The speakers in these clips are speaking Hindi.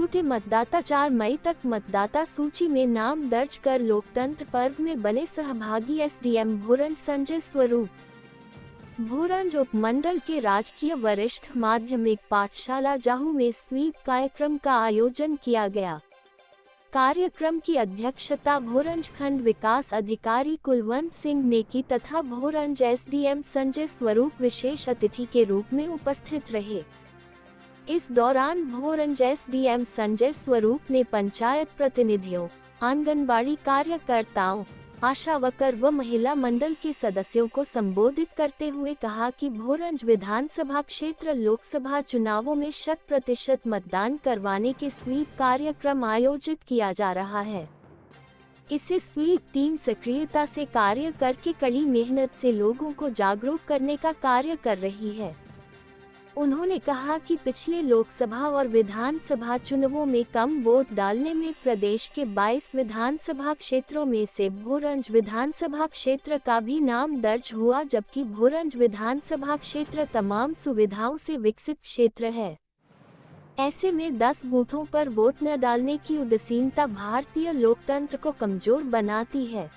झूठे मतदाता 4 मई तक मतदाता सूची में नाम दर्ज कर लोकतंत्र पर्व में बने सहभागी। एसडीएम भोरंज संजय स्वरूप। भोरंज उपमंडल के राजकीय वरिष्ठ माध्यमिक पाठशाला जाहू में स्वीप कार्यक्रम का आयोजन किया गया। कार्यक्रम की अध्यक्षता भोरंज खंड विकास अधिकारी कुलवंत सिंह ने की तथा भोरंज एसडीएम संजय स्वरूप विशेष अतिथि के रूप में उपस्थित रहे। इस दौरान भोरंज एसडीएम संजय स्वरूप ने पंचायत प्रतिनिधियों, आंगनबाड़ी कार्यकर्ताओं, आशा वर्कर व महिला मंडल के सदस्यों को संबोधित करते हुए कहा कि भोरंज विधानसभा क्षेत्र लोकसभा चुनावों में 100% मतदान करवाने के स्वीप कार्यक्रम आयोजित किया जा रहा है। इसे स्वीप टीम सक्रियता से कार्य करके कड़ी मेहनत से लोगों को जागरूक करने का कार्य कर रही है। उन्होंने कहा कि पिछले लोकसभा और विधानसभा चुनावों में कम वोट डालने में प्रदेश के 22 विधानसभा क्षेत्रों में से भोरंज विधानसभा क्षेत्र का भी नाम दर्ज हुआ, जबकि भोरंज विधानसभा क्षेत्र तमाम सुविधाओं से विकसित क्षेत्र है। ऐसे में 10 बूथों पर वोट न डालने की उदासीनता भारतीय लोकतंत्र को कमजोर बनाती है।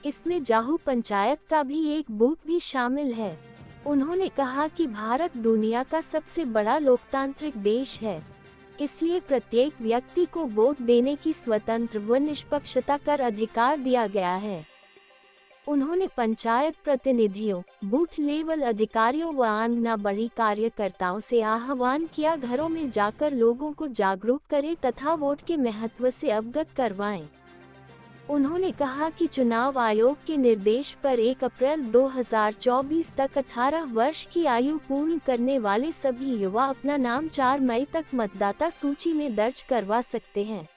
इसमें जाहू पंचायत का भी एक बूथ भी शामिल है। उन्होंने कहा कि भारत दुनिया का सबसे बड़ा लोकतांत्रिक देश है, इसलिए प्रत्येक व्यक्ति को वोट देने की स्वतंत्र व निष्पक्षता कर अधिकार दिया गया है। उन्होंने पंचायत प्रतिनिधियों, बूथ लेवल अधिकारियों व आंगनबाड़ी कार्यकर्ताओं से आह्वान किया घरों में जाकर लोगों को जागरूक करें तथा वोट के महत्व से अवगत करवाएं। उन्होंने कहा कि चुनाव आयोग के निर्देश पर 1 अप्रैल 2024 तक 18 वर्ष की आयु पूर्ण करने वाले सभी युवा अपना नाम 4 मई तक मतदाता सूची में दर्ज करवा सकते हैं।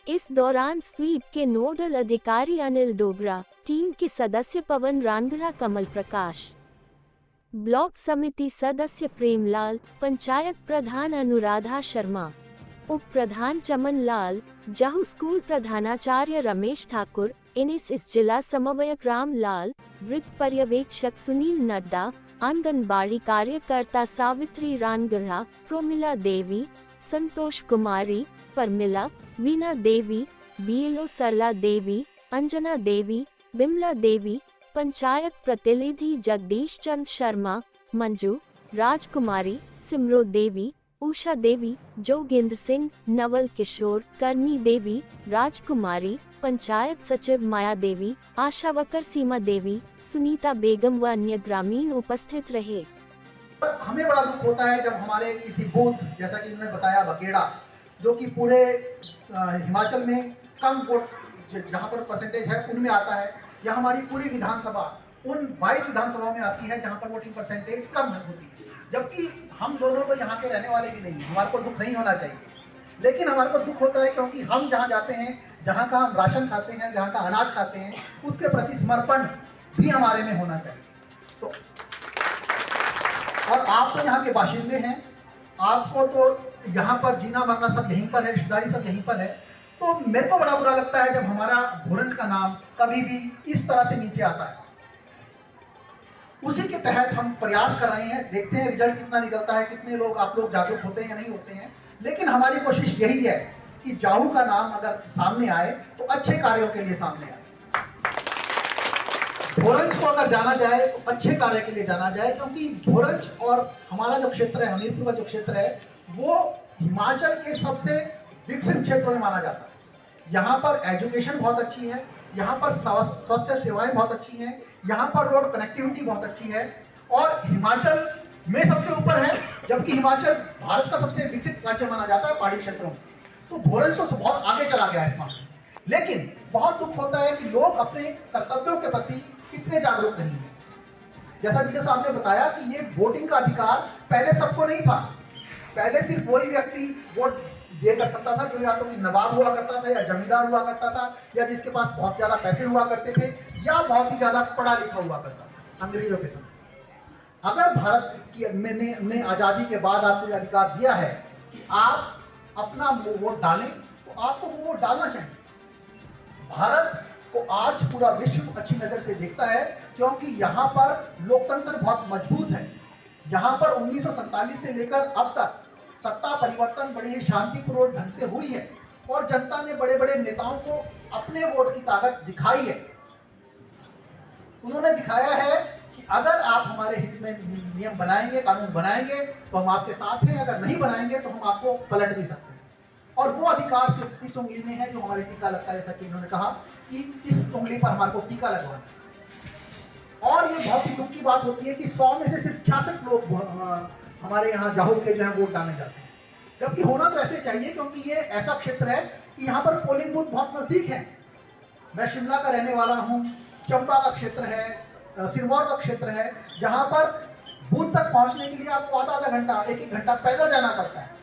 इस दौरान स्वीप के नोडल अधिकारी अनिल डोगरा, टीम के सदस्य पवन रानगढ़ा, कमल प्रकाश, ब्लॉक समिति सदस्य प्रेमलाल, पंचायत प्रधान अनुराधा शर्मा, उप प्रधान चमन लाल, जाहू स्कूल प्रधानाचार्य रमेश ठाकुर, एनएसएस जिला समन्वयक राम लाल, वृत्त पर्यवेक्षक सुनील नड्डा, आंगनबाड़ी कार्यकर्ता सावित्री रानगढ़ा, प्रोमिला देवी, संतोष कुमारी, परमिला, वीना देवी, बीएलओ सरला देवी, अंजना देवी, बिमला देवी, पंचायत प्रतिनिधि जगदीश चंद शर्मा, मंजू, राजकुमारी, सिमरो देवी, उषा देवी, जोगेंद्र सिंह, नवल किशोर, करनी देवी, राजकुमारी, पंचायत सचिव माया देवी, आशा वर्कर सीमा देवी, सुनीता बेगम व अन्य ग्रामीण उपस्थित रहे। हमें बड़ा दुख होता है जब हमारे किसी बूथ, जैसा कि इन्होंने बताया बकेड़ा, जो कि पूरे हिमाचल में कम वोट जहां पर परसेंटेज है उनमें आता है, या हमारी पूरी विधानसभा उन 22 विधानसभाओं में आती है जहां पर वोटिंग परसेंटेज कम होती है। जबकि हम दोनों तो यहाँ के रहने वाले भी नहीं हैं, हमारे को दुख नहीं होना चाहिए, लेकिन हमारे को दुख होता है क्योंकि हम जहाँ जाते हैं, जहाँ का हम राशन खाते हैं, जहाँ का अनाज खाते हैं, उसके प्रति समर्पण भी हमारे में होना चाहिए। तो और आप तो यहाँ के बाशिंदे हैं, आपको तो यहाँ पर जीना मरना सब यहीं पर है, रिश्तेदारी सब यहीं पर है। तो मेरे को बड़ा बुरा लगता है जब हमारा भोरंज का नाम कभी भी इस तरह से नीचे आता है। उसी के तहत हम प्रयास कर रहे हैं, देखते हैं रिजल्ट कितना निकलता है, कितने लोग आप लोग जागरूक होते हैं या नहीं होते हैं। लेकिन हमारी कोशिश यही है कि जाहू का नाम अगर सामने आए तो अच्छे कार्यों के लिए सामने आए। भोरंज को अगर जाना जाए तो अच्छे कार्य के लिए जाना जाए, क्योंकि भोरंज और हमारा जो क्षेत्र है, हमीरपुर का जो क्षेत्र है, वो हिमाचल के सबसे विकसित क्षेत्रों में माना जाता है। यहाँ पर एजुकेशन बहुत अच्छी है, यहाँ पर स्वास्थ्य सेवाएं बहुत अच्छी हैं, यहाँ पर रोड कनेक्टिविटी बहुत अच्छी है और हिमाचल में सबसे ऊपर है, जबकि हिमाचल भारत का सबसे विकसित राज्य माना जाता है पहाड़ी क्षेत्रों में। तो भोरंज तो बहुत आगे चला गया है इस मामले में। लेकिन बहुत दुख होता है कि लोग अपने कर्तव्यों के प्रति कितने जागरूक नहीं है। जैसा वीडियो साहब ने बताया कि ये वोटिंग का अधिकार पहले सबको नहीं था, पहले सिर्फ वही व्यक्ति वोट ये कर सकता था जो या तो कि नवाब हुआ करता था, या जमींदार हुआ करता था, या जिसके पास बहुत ज्यादा पैसे हुआ करते थे, या बहुत ही ज्यादा पढ़ा लिखा हुआ करता था अंग्रेजों के समय। अगर भारत की ने आजादी के बाद आपको यह अधिकार दिया है कि आप अपना वोट डालें, तो आपको वो वोट डालना चाहिए। भारत को आज पूरा विश्व अच्छी नजर से देखता है, क्योंकि यहाँ पर लोकतंत्र बहुत मजबूत है। यहाँ पर 1947 से लेकर अब तक सत्ता परिवर्तन बड़ी ही शांतिपूर्वक ढंग से हुई है और जनता ने बड़े बड़े नेताओं को अपने वोट की ताकत दिखाई है। उन्होंने दिखाया है कि अगर आप हमारे हित में नियम बनाएंगे, कानून बनाएंगे तो हम आपके साथ हैं, अगर नहीं बनाएंगे तो हम आपको पलट भी सकते हैं। और वो अधिकार सिर्फ इस उंगली में है जो हमारे टीका लगता है, जैसा कि इन्होंने कहा कि इस उंगली पर हमारे को टीका लगवाना है। और ये बहुत ही दुख की बात होती है कि 100 में से सिर्फ 66 लोग हमारे यहाँ जाहू के जो है वोट डालने जाते हैं, जबकि होना तो ऐसे चाहिए, क्योंकि ये ऐसा क्षेत्र है कि यहाँ पर पोलिंग बूथ बहुत नजदीक है। मैं शिमला का रहने वाला हूँ, चंबा का क्षेत्र है, सिरमौर का क्षेत्र है, जहाँ पर बूथ तक पहुँचने के लिए आपको आधा घंटा 1-1 घंटा पैदल जाना पड़ता है।